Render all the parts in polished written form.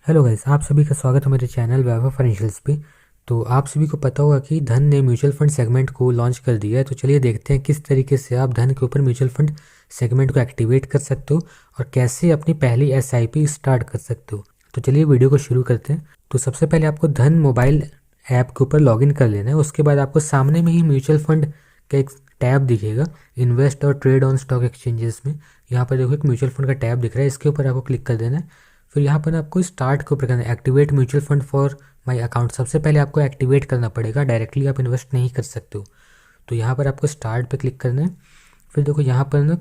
Hello guys, आप सभी का स्वागत है मेरे चैनल वैभव फाइनेंशियल्स पे। तो आप सभी को पता होगा कि धन ने म्यूचुअल फंड सेगमेंट को लॉन्च कर दिया है। तो चलिए देखते हैं किस तरीके से आप धन के ऊपर म्यूचुअल फंड सेगमेंट को एक्टिवेट कर सकते हो और कैसे अपनी पहली एसआईपी स्टार्ट कर सकते हो। तो चलिए वीडियो को शुरू करते हैं। तो सबसे पहले आपको धन मोबाइल ऐप के ऊपर लॉगिन कर लेना है। उसके बाद आपको सामने में ही म्यूचुअल फंड का एक टैब दिखेगा, इन्वेस्ट और ट्रेड ऑन स्टॉक एक्सचेंजेस में। यहाँ पर देखो एक म्यूचुअल फंड का टैब दिख रहा है, इसके ऊपर आपको क्लिक कर देना है। फिर यहाँ पर आपको स्टार्ट के ऊपर करना है, activate mutual fund for my account. सबसे पहले आपको एक्टिवेट करना पड़ेगा, डायरेक्टली आप इन्वेस्ट नहीं कर सकते हो। तो यहाँ पर आपको स्टार्ट पे क्लिक करना है। फिर देखो यहाँ पर ना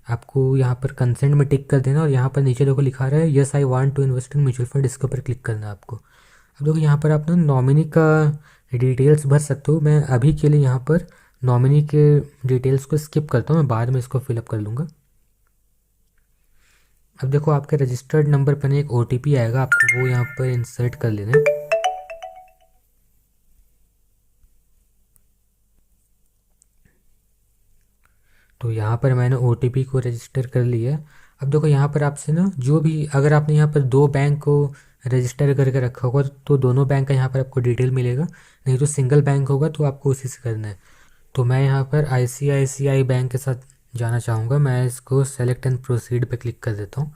आपको यहाँ पर कंसेंट में टिक कर देना और यहाँ पर नीचे देखो लिखा रहा है yes I want to invest in mutual fund, इसके ऊपर क्लिक करना है आपको। अब देखो यहाँ पर आप ना नॉमिनी का डिटेल्स भर सकते हो। मैं अभी के लिए यहाँ पर नॉमिनी के डिटेल्स को स्किप करता हूँ, मैं बाद में इसको फिलअप कर लूँगा। अब देखो आपके रजिस्टर्ड नंबर पर ना एक ओटीपी आएगा, आपको वो यहाँ पर इंसर्ट कर लेना है। तो यहाँ पर मैंने ओटीपी को रजिस्टर कर लिया है। अब देखो यहाँ पर आपसे ना जो भी, अगर आपने यहाँ पर दो बैंक को रजिस्टर करके रखा होगा तो दोनों बैंक का यहाँ पर आपको डिटेल मिलेगा। नहीं तो सिंगल बैंक होगा तो आपको उसी से करना है। तो मैं यहाँ पर आईसीआईसीआई बैंक के साथ जाना चाहूँगा। मैं इसको सेलेक्ट एंड प्रोसीड पे क्लिक कर देता हूँ।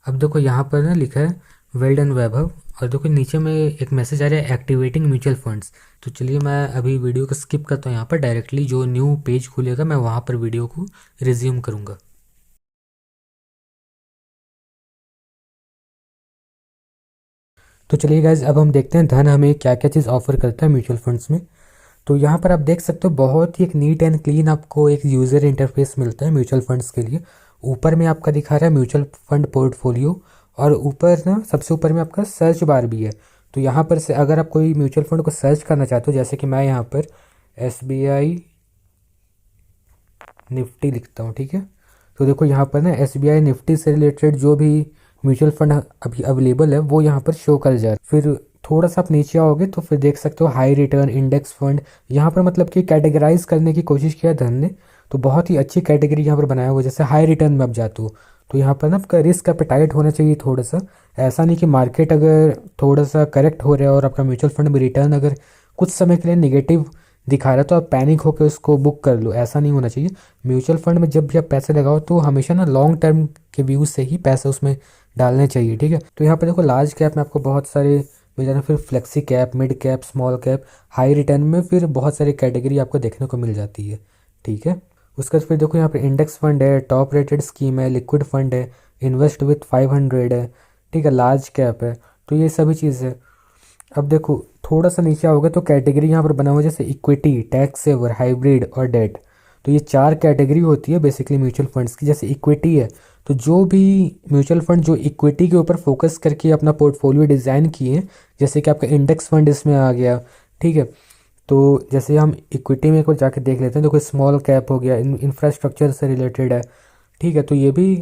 अब देखो यहाँ पर ना लिखा है वेल डन वैभव, और देखो नीचे में एक मैसेज आ रहा है एक्टिवेटिंग म्यूचुअल फंड्स। तो चलिए मैं अभी वीडियो को स्किप करता हूँ, यहाँ पर डायरेक्टली जो न्यू पेज खुलेगा मैं वहाँ पर वीडियो को रिज्यूम करूँगा। तो चलिए गाइज, अब हम देखते हैं धन हमें क्या क्या चीज़ ऑफर करता है म्यूचुअल फंड्स में। तो यहाँ पर आप देख सकते हो बहुत ही एक नीट एंड क्लीन आपको एक यूज़र इंटरफेस मिलता है म्यूचुअल फंड्स के लिए। ऊपर में आपका दिखा रहा है म्यूचुअल फंड पोर्टफोलियो, और ऊपर ना सबसे ऊपर में आपका सर्च बार भी है। तो यहाँ पर से अगर आप कोई म्यूचुअल फंड को सर्च करना चाहते हो, जैसे कि मैं यहाँ पर SBI निफ्टी लिखता हूँ, ठीक है। तो देखो यहाँ पर ना SBI निफ्टी से रिलेटेड जो भी म्यूचुअल फंड अभी अवेलेबल है वो यहाँ पर शो कर जा रहा है। फिर थोड़ा सा आप नीचे आओगे तो फिर देख सकते हो हाई रिटर्न इंडेक्स फंड। यहाँ पर मतलब कि कैटेगराइज करने की कोशिश किया धन ने, तो बहुत ही अच्छी कैटेगरी यहाँ पर बनाया हुआ है। जैसे हाई रिटर्न में आप जाते हो तो यहाँ पर ना आपका रिस्क एपेटाइट होना चाहिए थोड़ा सा। ऐसा नहीं कि मार्केट अगर थोड़ा सा करेक्ट हो रहा है और आपका म्यूचुअल फंड में रिटर्न अगर कुछ समय के लिए निगेटिव दिखा रहा है तो आप पैनिक होकर उसको बुक कर लो, ऐसा नहीं होना चाहिए। म्यूचुअल फंड में जब भी आप पैसे लगाओ तो हमेशा ना लॉन्ग टर्म के व्यू से ही पैसे उसमें डालने चाहिए, ठीक है। तो यहाँ पर देखो लार्ज कैप में आपको बहुत सारे मिल जाना, फिर flexi cap, mid cap, small cap, high return में फिर बहुत सारी कैटेगरी आपको देखने को मिल जाती है, ठीक है। उसके बाद फिर देखो यहाँ पे इंडेक्स फंड है, टॉप रेटेड स्कीम है, लिक्विड फंड है, इन्वेस्ट विथ 500 है, ठीक है, लार्ज कैप है। तो ये सभी चीज़ है। अब देखो थोड़ा सा नीचे आओगे तो कैटेगरी यहाँ पर बना हुआ है, जैसे इक्विटी, टैक्स सेवर, हाइब्रिड और डेट। तो ये चार कैटेगरी होती है बेसिकली म्यूचुअल फंड्स की। जैसे इक्विटी है तो जो भी म्यूचुअल फंड जो इक्विटी के ऊपर फोकस करके अपना पोर्टफोलियो डिज़ाइन किए हैं, जैसे कि आपका इंडेक्स फंड इसमें आ गया, ठीक है। तो जैसे हम इक्विटी में को जाके देख लेते हैं, देखो स्मॉल कैप हो गया, इंफ्रास्ट्रक्चर से रिलेटेड है, ठीक है। तो ये भी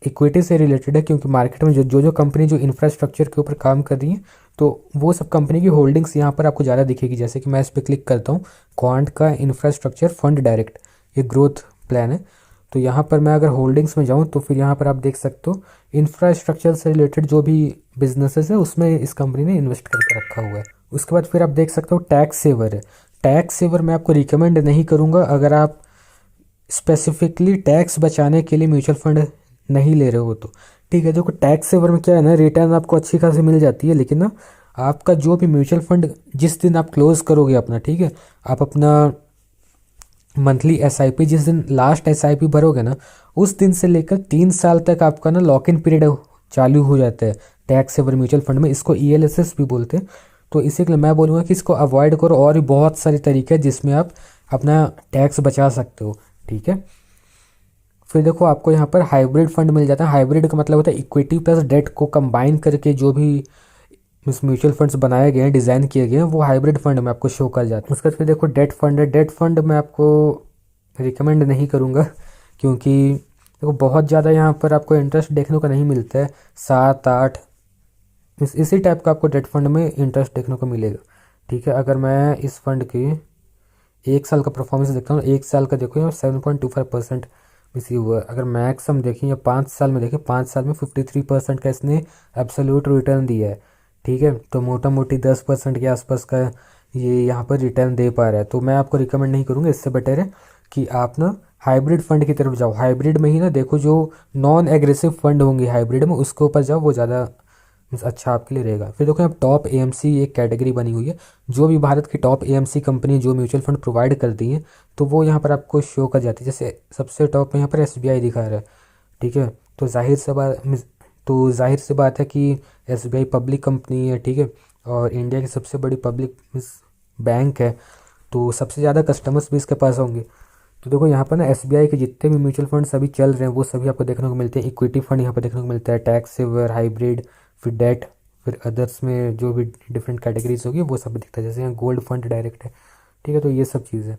इक्विटी से रिलेटेड है क्योंकि मार्केट में जो कंपनी जो इंफ्रास्ट्रक्चर के ऊपर काम कर रही है तो वो सब कंपनी की होल्डिंग्स यहाँ पर आपको ज़्यादा दिखेगी। जैसे कि मैं इस पर क्लिक करता हूँ, क्वांट का इंफ्रास्ट्रक्चर फंड डायरेक्ट, ये ग्रोथ प्लान है। तो यहाँ पर मैं अगर होल्डिंग्स में जाऊँ तो फिर यहाँ पर आप देख सकते हो इंफ्रास्ट्रक्चर से रिलेटेड जो भी बिजनेसेस है उसमें इस कंपनी ने इन्वेस्ट करके रखा हुआ है। उसके बाद फिर आप देख सकते हो टैक्स सेवर है। टैक्स सेवर मैं आपको रिकमेंड नहीं करूँगा अगर आप स्पेसिफिकली टैक्स बचाने के लिए म्यूचुअल फंड नहीं ले रहे हो तो, ठीक है। देखो टैक्स सेवर में क्या है ना, रिटर्न आपको अच्छी खासी मिल जाती है, लेकिन ना आपका जो भी म्यूचुअल फंड जिस दिन आप क्लोज करोगे अपना, ठीक है, आप अपना मंथली एसआईपी जिस दिन लास्ट एसआईपी भरोगे ना उस दिन से लेकर 3 साल तक आपका ना लॉक इन पीरियड चालू हो जाता है टैक्स सेवर म्यूचुअल फंड में। इसको ELSS भी बोलते हैं। तो इसी के लिए मैं बोलूँगा कि इसको अवॉइड करो, और भी बहुत सारे तरीके हैं जिसमें आप अपना टैक्स बचा सकते हो, ठीक है। फिर देखो आपको यहाँ पर हाइब्रिड फंड मिल जाता है। हाइब्रिड का मतलब होता है इक्विटी प्लस डेट को कंबाइन करके जो भी इस म्यूचुअल फंड्स बनाए गए हैं, डिज़ाइन किए गए हैं, वो हाइब्रिड फंड में आपको शो कर जाता है। उसके बाद फिर देखो डेट फंड है। डेट फंड मैं आपको रिकमेंड नहीं करूँगा क्योंकि देखो बहुत ज़्यादा यहाँ पर आपको इंटरेस्ट देखने को नहीं मिलता है। 7-8 इसी टाइप का आपको डेट फंड में इंटरेस्ट देखने को मिलेगा, ठीक है। अगर मैं इस फंड की 1 साल का परफॉर्मेंस देखता हूँ, 1 साल का देखो यहाँ 7.25% इसी अगर मैक्स हम देखें या 5 साल में देखें, 5 साल में 53% का इसने एब्सोल्यूट रिटर्न दिया है। ठीक है, तो मोटा मोटी 10% के आसपास का ये यहाँ पर रिटर्न दे पा रहा है। तो मैं आपको रिकमेंड नहीं करूँगा, इससे बेटर है कि आप ना हाइब्रिड फंड की तरफ जाओ। हाइब्रिड में ही ना देखो, जो नॉन एग्रेसिव फंड होंगे हाइब्रिड में, उसके ऊपर जाओ, वो ज़्यादा अच्छा आपके लिए रहेगा। फिर देखो यहाँ टॉप एएमसी एक कैटेगरी बनी हुई है, जो भी भारत की टॉप एएमसी कंपनी जो म्यूचुअल फंड प्रोवाइड करती हैं, तो वो यहाँ पर आपको शो कर जाती है। जैसे सबसे टॉप में यहाँ पर एसबीआई दिखा रहा है। ठीक है, तो जाहिर सी बात है कि एसबीआई पब्लिक कंपनी है। ठीक है, और इंडिया की सबसे बड़ी पब्लिक बैंक है, तो सबसे ज़्यादा कस्टमर्स भी इसके पास होंगे। तो देखो यहाँ पर ना एसबीआई के जितने भी म्यूचुअल फंड अभी चल रहे हैं वो सभी आपको देखने को मिलते हैं। इक्विटी फंड यहाँ पर देखने को मिलता है, टैक्स सेवर, हाइब्रिड, फिर डेट, फिर अदर्स में जो भी डिफरेंट कैटेगरीज होगी वो सब दिखता है। जैसे यहाँ गोल्ड फंड डायरेक्ट है। ठीक है, तो ये सब चीज़ें।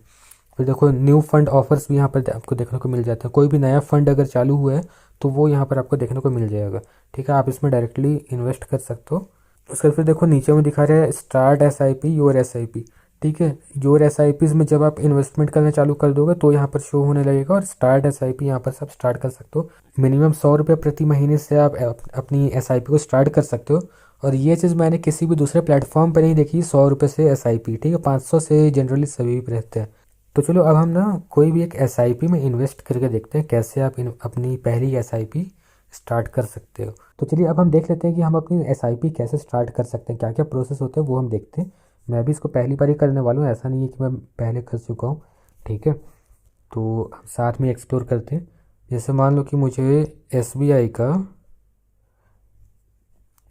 फिर देखो न्यू फंड ऑफर्स भी यहाँ पर आपको देखने को मिल जाता है। कोई भी नया फंड अगर चालू हुआ है तो वो यहाँ पर आपको देखने को मिल जाएगा। ठीक है, आप इसमें डायरेक्टली इन्वेस्ट कर सकते हो। उसके फिर देखो नीचे में दिखा रहा है स्टार्ट एसआईपी, योर एसआईपी। ठीक है, योर एसआईपीज़ में जब आप इन्वेस्टमेंट करना चालू कर दोगे तो यहाँ पर शो होने लगेगा, और स्टार्ट एसआईपी यहाँ पर सब स्टार्ट कर सकते हो। मिनिमम 100 रुपये प्रति महीने से आप अपनी एसआईपी को स्टार्ट कर सकते हो। और ये चीज़ मैंने किसी भी दूसरे प्लेटफॉर्म पर नहीं देखी, 100 रुपये से एसआईपी। ठीक है, 500 से जनरली सभी भी रहते हैं। तो चलो अब हम ना कोई भी एक एसआईपी में इन्वेस्ट करके देखते हैं कैसे आप अपनी पहली एसआईपी स्टार्ट कर सकते हो। तो चलिए अब हम देख लेते हैं कि हम अपनी एसआईपी कैसे स्टार्ट कर सकते हैं, क्या क्या प्रोसेस होते हैं वो हम देखते हैं। मैं भी इसको पहली बार ही करने वाला हूँ, ऐसा नहीं है कि मैं पहले कर चुका हूँ। ठीक है, तो हम साथ में एक्सप्लोर करते हैं। जैसे मान लो कि मुझे एसबीआई का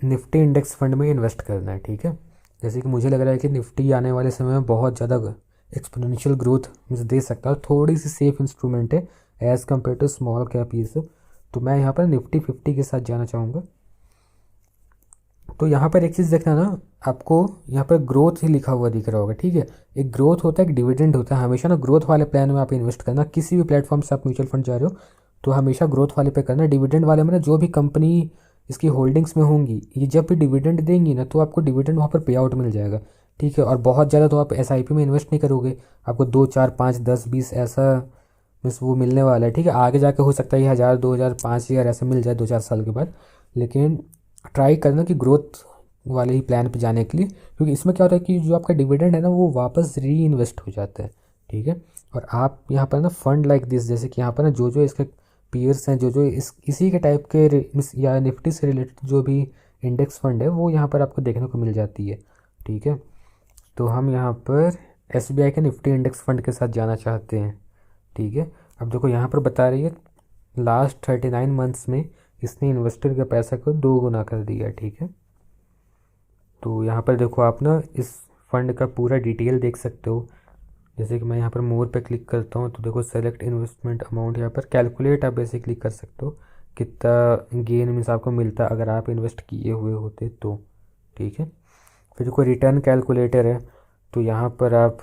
निफ्टी इंडेक्स फंड में इन्वेस्ट करना है। ठीक है, जैसे कि मुझे लग रहा है कि निफ्टी आने वाले समय में बहुत ज़्यादा एक्सपोनेंशियल ग्रोथ मुझे दे सकता है, थोड़ी सी सेफ इंस्ट्रूमेंट है as compare to small cap ये सब। तो मैं यहाँ पर निफ्टी 50 के साथ जाना चाहूँगा। तो यहाँ पर एक चीज़ देखना ना, आपको यहाँ पर ग्रोथ ही लिखा हुआ दिख रहा होगा। ठीक है, एक ग्रोथ होता है, एक डिविडेंड होता है। हमेशा ना ग्रोथ वाले प्लान में आप इन्वेस्ट करना। किसी भी प्लेटफॉर्म से आप म्यूचुअल फंड जा रहे हो तो हमेशा ग्रोथ वाले पे करना। डिविडेंड वाले में ना जो भी कंपनी इसकी होल्डिंग्स में होंगी, ये जब भी डिविडेंड देंगी ना तो आपको डिविडेंड वहाँ पर पे आउट मिल जाएगा। ठीक है, और बहुत ज़्यादा तो आप एसआईपी में इन्वेस्ट नहीं करोगे, आपको 2, 4, 5, 10, 20 ऐसा बस वो मिलने वाला है। ठीक है, आगे जाके हो सकता है ये 1000, 2000, 5000 ऐसे मिल जाए 2-4 साल के बाद। लेकिन ट्राई करना कि ग्रोथ वाले ही प्लान पे जाने के लिए, क्योंकि इसमें क्या होता है कि जो आपका डिविडेंड है ना वो वापस री इन्वेस्ट हो जाता है। ठीक है, और आप यहाँ पर ना फंड लाइक दिस, जैसे कि यहाँ पर ना जो जो इसके पीयर्स हैं, जो जो इसी के टाइप के या निफ्टी से रिलेटेड जो भी इंडेक्स फंड है वो यहाँ पर आपको देखने को मिल जाती है। ठीक है, तो हम यहाँ पर एसबीआई के निफ्टी इंडेक्स फंड के साथ जाना चाहते हैं। ठीक है, अब देखो यहाँ पर बता रही है लास्ट 39 मंथ्स में इसने इन्वेस्टर के पैसा को 2 गुना कर दिया। ठीक है, तो यहाँ पर देखो आप ना इस फंड का पूरा डिटेल देख सकते हो। जैसे कि मैं यहाँ पर मोर पे क्लिक करता हूँ तो देखो सेलेक्ट इन्वेस्टमेंट अमाउंट, यहाँ पर कैलकुलेट आप बेसिकली कर सकते हो कितना गेन मीन्स आपको मिलता अगर आप इन्वेस्ट किए हुए होते तो। ठीक है, फिर देखो रिटर्न कैलकुलेटर है, तो यहाँ पर आप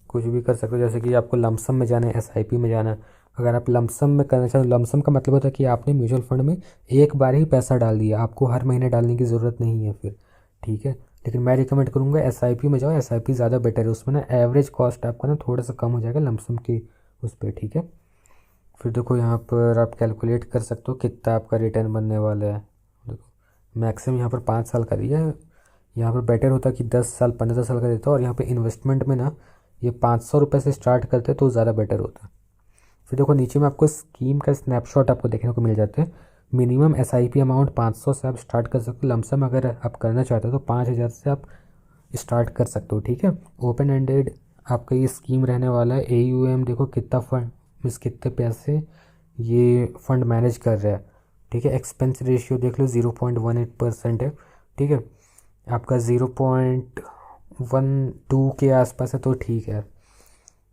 कुछ भी कर सकते हो। जैसे कि आपको लमसम में जाना है, एसआईपी में जाना है। अगर आप लमसम में करना चाहते हो, लमसम का मतलब होता है कि आपने म्यूचुअल फंड में एक बार ही पैसा डाल दिया, आपको हर महीने डालने की ज़रूरत नहीं है फिर। ठीक है, लेकिन मैं रिकमेंड करूँगा एसआईपी में जाओ, एसआईपी ज़्यादा बेटर है। उसमें ना एवरेज कॉस्ट आपका ना थोड़ा सा कम हो जाएगा लमसम के उस पर। ठीक है, फिर देखो यहाँ पर आप कैलकुलेट कर सकते हो कितना आपका रिटर्न बनने वाला है। देखो मैक्सिमम यहाँ पर 5 साल का दिया है, यहाँ पर बेटर होता कि 10 साल 15 साल का देता। और यहाँ पर इन्वेस्टमेंट में ना ये 500 रुपये से स्टार्ट करते तो ज़्यादा बेटर होता। फिर देखो नीचे में आपको स्कीम का स्नैपशॉट आपको देखने को मिल जाते हैं। मिनिमम एसआईपी अमाउंट 500 से आप स्टार्ट कर सकते हो। लमसम अगर आप करना चाहते हो तो 5000 से आप स्टार्ट कर सकते हो। ठीक है, ओपन एंडेड आपका ये स्कीम रहने वाला है। AUM देखो कितना फंड मीन्स कितने पैसे ये फंड मैनेज कर रहा है। ठीक है, एक्सपेंस रेशियो देख लो 0.18% है। ठीक है, आपका 0.12 के आसपास है तो ठीक है।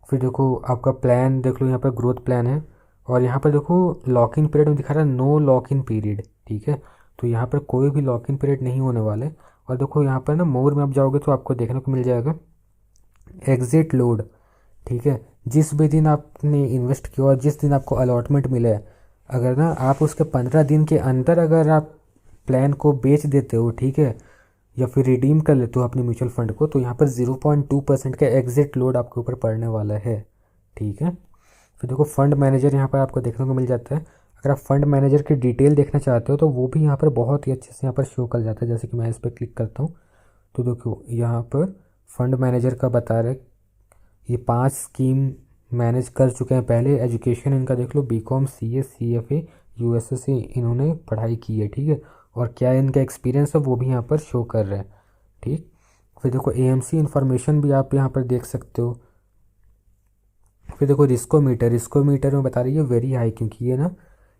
फिर देखो आपका प्लान देख लो, यहाँ पर ग्रोथ प्लान है, और यहाँ पर देखो लॉक इन पीरियड में दिखा रहा है नो लॉक इन पीरियड। ठीक है, तो यहाँ पर कोई भी लॉक इन पीरियड नहीं होने वाला है। और देखो यहाँ पर ना मोर में आप जाओगे तो आपको देखने को मिल जाएगा एग्जिट लोड। ठीक है, जिस भी दिन आपने इन्वेस्ट किया और जिस दिन आपको अलॉटमेंट मिला है, अगर ना आप उसके 15 दिन के अंदर अगर आप प्लान को बेच देते हो, ठीक है, या फिर रिडीम कर लेते हो अपने म्यूचुअल फंड को, तो यहाँ पर 0.2% का एग्जिट लोड आपके ऊपर पड़ने वाला है। ठीक है, फिर देखो फंड मैनेजर यहाँ पर आपको देखने को मिल जाता है। अगर आप फंड मैनेजर की डिटेल देखना चाहते हो तो वो भी यहाँ पर बहुत ही अच्छे से यहाँ पर शो कर जाता है। जैसे कि मैं इस पर क्लिक करता हूँ तो देखो यहाँ पर फंड मैनेजर का बता रहा है ये 5 स्कीम मैनेज कर चुके हैं पहले। एजुकेशन इनका देख लो, बीकॉम, सीए, सीएफए, यूएसएससी इन्होंने पढ़ाई की है, ठीक है। और क्या इनका एक्सपीरियंस है वो भी यहाँ पर शो कर रहे हैं, ठीक। फिर देखो एएमसी इन्फॉर्मेशन भी आप यहाँ पर देख सकते हो। फिर देखो रिस्कोमीटर में बता रही है वेरी हाई, क्योंकि ये ना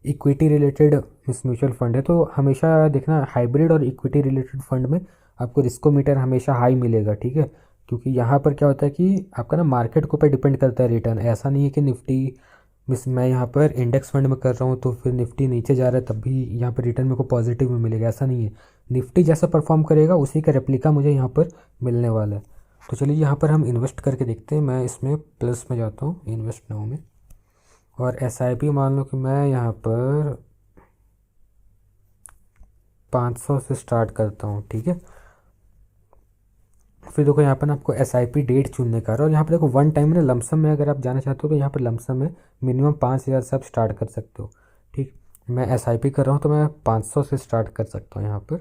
इक्विटी रिलेटेड म्यूचुअल फंड है। तो हमेशा देखना हाइब्रिड और इक्विटी रिलेटेड फंड में आपको रिस्कोमीटर हमेशा हाई मिलेगा, ठीक है। क्योंकि यहाँ पर क्या होता है कि आपका ना मार्केट के ऊपर डिपेंड करता है रिटर्न। ऐसा नहीं है कि निफ्टी मिस मैं यहाँ पर इंडेक्स फंड में कर रहा हूँ तो फिर निफ्टी नीचे जा रहा है तब भी यहाँ पर रिटर्न मेरे को पॉजिटिव में मिलेगा, ऐसा नहीं है। निफ्टी जैसा परफॉर्म करेगा उसी का रेप्लिका मुझे यहाँ पर मिलने वाला है। तो चलिए यहाँ पर हम इन्वेस्ट करके देखते हैं। मैं इसमें प्लस में जाता हूँ, इन्वेस्ट नाउ में, और एसआईपी मान लो कि मैं यहाँ पर 500 से स्टार्ट करता हूँ, ठीक है। फिर देखो यहाँ पर ना आपको एसआईपी डेट चुनने का है, और यहाँ पर देखो वन टाइम में लमसम में अगर आप जाना चाहते हो तो यहाँ पर लमसम में मिनिमम 5000 से आप स्टार्ट कर सकते हो, ठीक। मैं एसआईपी कर रहा हूँ तो मैं 500 से स्टार्ट कर सकता हूँ यहाँ पर,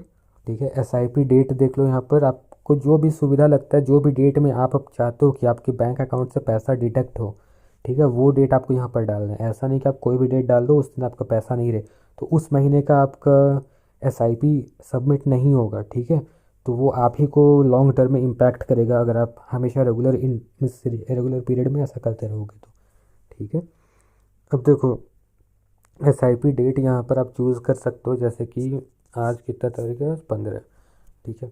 ठीक है। एसआईपी डेट देख लो, यहाँ पर आपको जो भी सुविधा लगता है, जो भी डेट में आप अब चाहते हो कि आपके बैंक अकाउंट से पैसा डिडक्ट हो, ठीक है, वो डेट आपको यहाँ पर डालना है। ऐसा नहीं कि आप कोई भी डेट डाल दो उस दिन आपका पैसा नहीं रहे तो उस महीने का आपका एसआईपी सबमिट नहीं होगा, ठीक है। तो वो आप ही को लॉन्ग टर्म में इम्पैक्ट करेगा अगर आप हमेशा रेगुलर पीरियड में ऐसा करते रहोगे तो, ठीक है। अब देखो एसआईपी डेट यहाँ पर आप चूज़ कर सकते हो, जैसे कि आज कितना तारीख है, आज 15, ठीक है।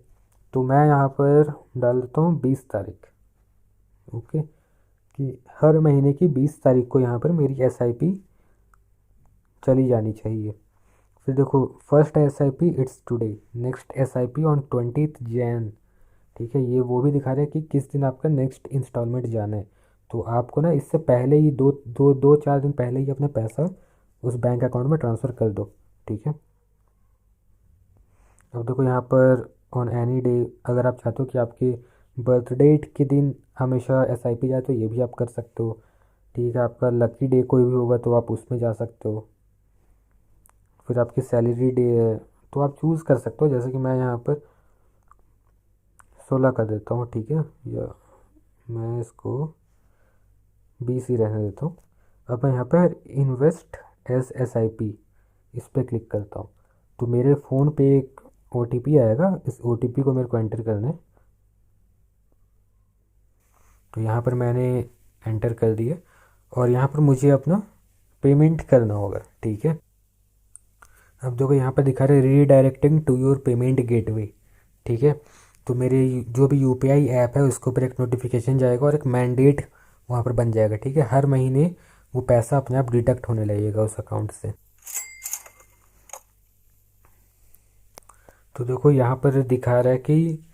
तो मैं यहाँ पर डाल देता हूँ 20 तारीख, ओके, कि हर महीने की 20 तारीख को यहाँ पर मेरी एसआईपी चली जानी चाहिए। फिर देखो first SIP it's today, next SIP on 20th Jain, ठीक है। ये वो भी दिखा रहा है कि किस दिन आपका नेक्स्ट इंस्टॉलमेंट जाना है। तो आपको ना इससे पहले ही 4 दिन पहले ही अपना पैसा उस बैंक अकाउंट में ट्रांसफ़र कर दो, ठीक है। अब देखो यहाँ पर ऑन एनी डे, अगर आप चाहते हो कि आपके बर्थ डेट के दिन हमेशा एसआईपी जाए तो ये भी आप कर सकते हो, ठीक है। आपका लकी डे कोई भी होगा तो आप उसमें जा सकते हो। फिर आपकी सैलरी डे है तो आप चूज़ कर सकते हो, जैसे कि मैं यहाँ पर 16 कर देता हूँ, ठीक है, या मैं इसको 20 ही रहने देता हूँ। अब मैं यहाँ पर invest S S I P इस पर क्लिक करता हूँ तो मेरे फ़ोन पे एक ओटीपी आएगा, इस ओटीपी को मेरे को एंटर करना है। तो यहाँ पर मैंने एंटर कर दिया और यहाँ पर मुझे अपना पेमेंट करना होगा, ठीक है। अब देखो यहाँ पर दिखा रहा है redirecting to your payment gateway, ठीक है। तो मेरे जो भी यूपीआई ऐप है उसके ऊपर एक नोटिफिकेशन जाएगा और एक मैंडेट वहाँ पर बन जाएगा, ठीक है। हर महीने वो पैसा अपने आप डिडक्ट होने लगेगा उस अकाउंट से। तो देखो यहाँ पर दिखा रहा है कि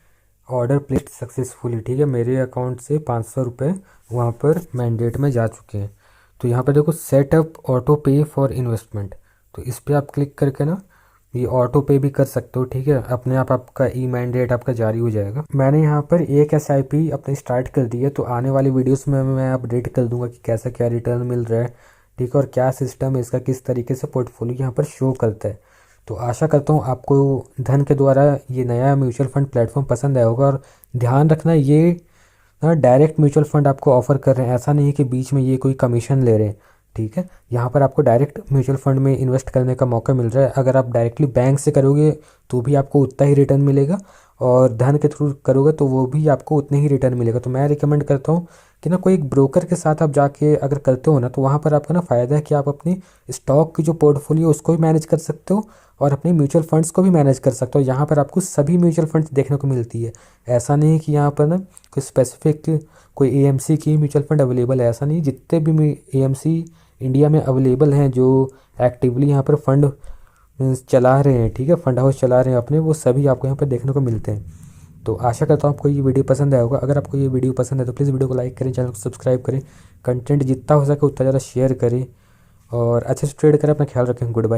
ऑर्डर प्लेस्ड सक्सेसफुली, ठीक है। मेरे अकाउंट से 500 रुपये वहाँ पर मैंडेट में जा चुके हैं। तो यहाँ पर देखो सेटअप ऑटो पे फॉर इन्वेस्टमेंट, तो इस पर आप क्लिक करके ना ये ऑटो पे भी कर सकते हो, ठीक है। अपने आप आपका ई मैंडेट आपका जारी हो जाएगा। मैंने यहाँ पर एक एसआईपी अपने स्टार्ट कर दी है, तो आने वाली वीडियोस में मैं अपडेट कर दूंगा कि कैसा क्या रिटर्न मिल रहा है, ठीक है, और क्या सिस्टम है इसका, किस तरीके से पोर्टफोलियो यहाँ पर शो करता है। तो आशा करता हूँ आपको धन के द्वारा ये नया म्यूचुअल फंड प्लेटफॉर्म पसंद आया होगा। और ध्यान रखना ये ना डायरेक्ट म्यूचुअल फंड आपको ऑफर कर रहे हैं, ऐसा नहीं है कि बीच में ये कोई कमीशन ले रहे हैं, ठीक है। यहाँ पर आपको डायरेक्ट म्यूचुअल फंड में इन्वेस्ट करने का मौका मिल रहा है। अगर आप डायरेक्टली बैंक से करोगे तो भी आपको उतना ही रिटर्न मिलेगा, और धन के थ्रू करोगे तो वो भी आपको उतने ही रिटर्न मिलेगा। तो मैं रिकमेंड करता हूँ कि ना कोई एक ब्रोकर के साथ आप जाके अगर करते हो ना तो वहाँ पर आपका ना फ़ायदा है कि आप अपनी स्टॉक की जो पोर्टफोलियो उसको भी मैनेज कर सकते हो और अपने म्यूचुअल फंड्स को भी मैनेज कर सकते हो। यहाँ पर आपको सभी म्यूचुअल फंड्स देखने को मिलती है। ऐसा नहीं कि यहाँ पर ना कोई स्पेसिफिक कोई एएमसी की म्यूचुअल फंड अवेलेबल है, ऐसा नहीं। जितने भी एएमसी इंडिया में अवेलेबल हैं जो एक्टिवली यहाँ पर फंड चला रहे हैं, ठीक है, फंड हाउस चला रहे हैं अपने, वो सभी आपको यहाँ पर देखने को मिलते हैं। तो आशा करता हूँ आपको ये वीडियो पसंद आया होगा। अगर आपको ये वीडियो पसंद है तो प्लीज़ वीडियो को लाइक करें, चैनल को सब्सक्राइब करें, कंटेंट जितना हो सके उतना ज़्यादा शेयर करें और अच्छे से ट्रेड करें। अपना ख्याल रखें। Good bye.